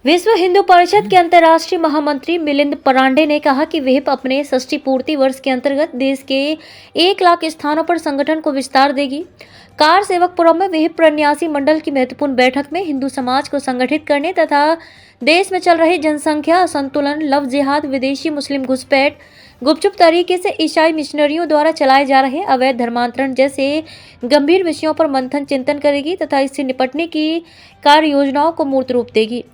विश्व हिंदू परिषद के अंतर्राष्ट्रीय महामंत्री मिलिंद परांडे ने कहा कि विहिप अपने षष्ठी पूर्ति वर्ष के अंतर्गत देश के 1 लाख स्थानों पर संगठन को विस्तार देगी। कार सेवकपुरम में विहिप प्रन्यासी मंडल की महत्वपूर्ण बैठक में हिंदू समाज को संगठित करने तथा देश में चल रहे जनसंख्या असंतुलन, लव जिहाद, विदेशी मुस्लिम घुसपैठ, गुपचुप तरीके से ईसाई मिशनरियों द्वारा चलाए जा रहे अवैध धर्मांतरण जैसे गंभीर विषयों पर मंथन चिंतन करेगी तथा इससे निपटने की कार्य योजनाओं को मूर्त रूप देगी।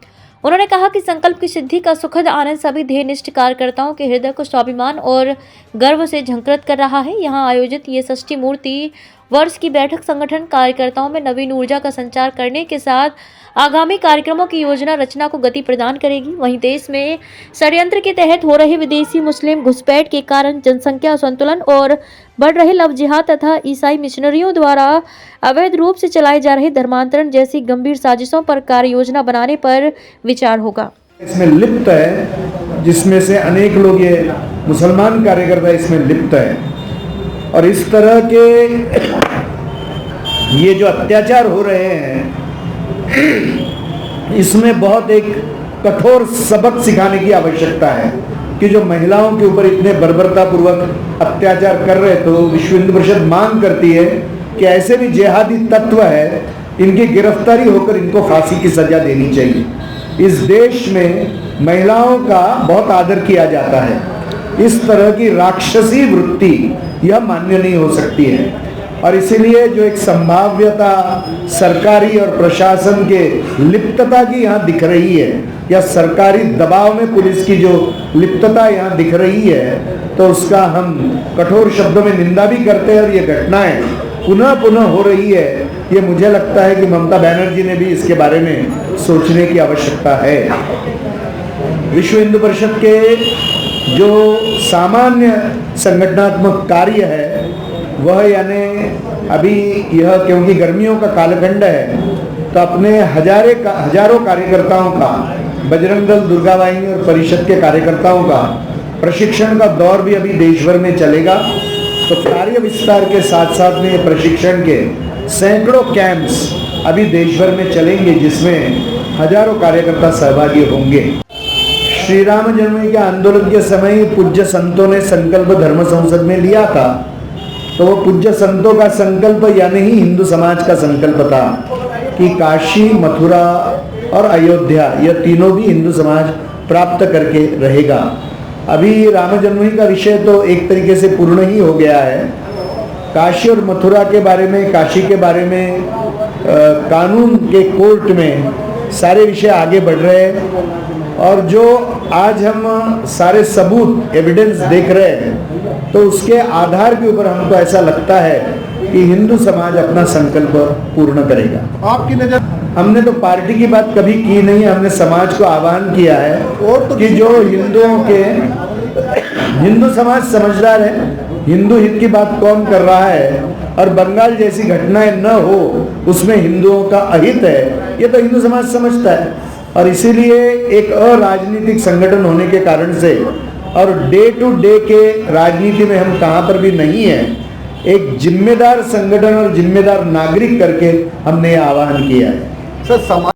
उन्होंने कहा कि संकल्प की सिद्धि का सुखद आनंद सभी ध्येयनिष्ठ कार्यकर्ताओं के हृदय को स्वाभिमान और गर्व से झंकृत कर रहा है। यहाँ आयोजित ये षष्ठी मूर्ति वर्ष की बैठक संगठन कार्यकर्ताओं में नवीन ऊर्जा का संचार करने के साथ आगामी कार्यक्रमों की योजना रचना को गति प्रदान करेगी। वहीं देश में षड्यंत्र के तहत हो रहे विदेशी मुस्लिम घुसपैठ के कारण जनसंख्या असंतुलन और बढ़ रहे लव जिहाद तथा ईसाई मिशनरियों द्वारा अवैध रूप से चलाए जा रहे धर्मांतरण जैसी गंभीर साजिशों पर कार्य योजना बनाने पर विचार होगा। इसमें लिप्त है, जिसमें से अनेक लोग ये मुसलमान कार्यकर्ता इसमें लिप्त है और इस तरह के ये जो अत्याचार हो रहे हैं इसमें बहुत एक कठोर सबक सिखाने की आवश्यकता है कि जो महिलाओं के ऊपर इतने बर्बरतापूर्वक अत्याचार कर रहे, तो विश्व हिंदू परिषद मांग करती है कि ऐसे भी जिहादी तत्व है, इनकी गिरफ्तारी होकर इनको फांसी की सजा देनी चाहिए। इस देश में महिलाओं का बहुत आदर किया जाता है, इस तरह की राक्षसी वृत्ति यह मान्य नहीं हो सकती है और इसीलिए जो एक संभाव्यता सरकारी और प्रशासन के लिप्तता की यहाँ दिख रही है या सरकारी दबाव में पुलिस की जो लिप्तता यहाँ दिख रही है, तो उसका हम कठोर शब्दों में निंदा भी करते हैं और ये घटनाएं पुनः पुनः हो रही है। ये मुझे लगता है कि ममता बनर्जी ने भी इसके बारे में सोचने की आवश्यकता है। विश्व हिंदू परिषद के जो सामान्य संगठनात्मक कार्य है वह यानी अभी यह क्योंकि गर्मियों का कालखंड है तो अपने हजारों कार्यकर्ताओं का, बजरंग दल, दुर्गा वाहिनी और परिषद के कार्यकर्ताओं का प्रशिक्षण का दौर भी अभी देश भर में चलेगा। तो कार्य विस्तार के साथ साथ में प्रशिक्षण के सैकड़ों कैंप्स अभी देश भर में चलेंगे जिसमें हजारों कार्यकर्ता सहभागी होंगे। श्री राम जन्मभूमि के आंदोलन के समय पूज्य संतों ने संकल्प धर्म संसद में लिया था, तो वो पूज्य संतों का संकल्प यानी ही हिंदू समाज का संकल्प था कि काशी, मथुरा और अयोध्या यह तीनों भी हिंदू समाज प्राप्त करके रहेगा। अभी राम जन्मभूमि का विषय तो एक तरीके से पूर्ण ही हो गया है। काशी और मथुरा के बारे में, काशी के बारे में कानून के कोर्ट में सारे विषय आगे बढ़ रहे हैं और जो आज हम सारे सबूत, एविडेंस देख रहे हैं, तो उसके आधार के ऊपर हमको ऐसा लगता है कि हिंदू समाज अपना संकल्प पूर्ण करेगा। आपकी नजर? हमने तो पार्टी की बात कभी की नहीं, हमने समाज को आह्वान किया है और तो कि जो हिंदुओं के, हिंदू समाज समझदार है, हिंदू हित की बात कौन कर रहा है और बंगाल जैसी घटनाएं न हो उसमें हिंदुओं का अहित है, ये तो हिंदू समाज समझता है और इसीलिए एक अराजनीतिक संगठन होने के कारण से और डे टू डे के राजनीति में हम कहाँ पर भी नहीं है, एक जिम्मेदार संगठन और जिम्मेदार नागरिक करके हमने आह्वान किया है। सर,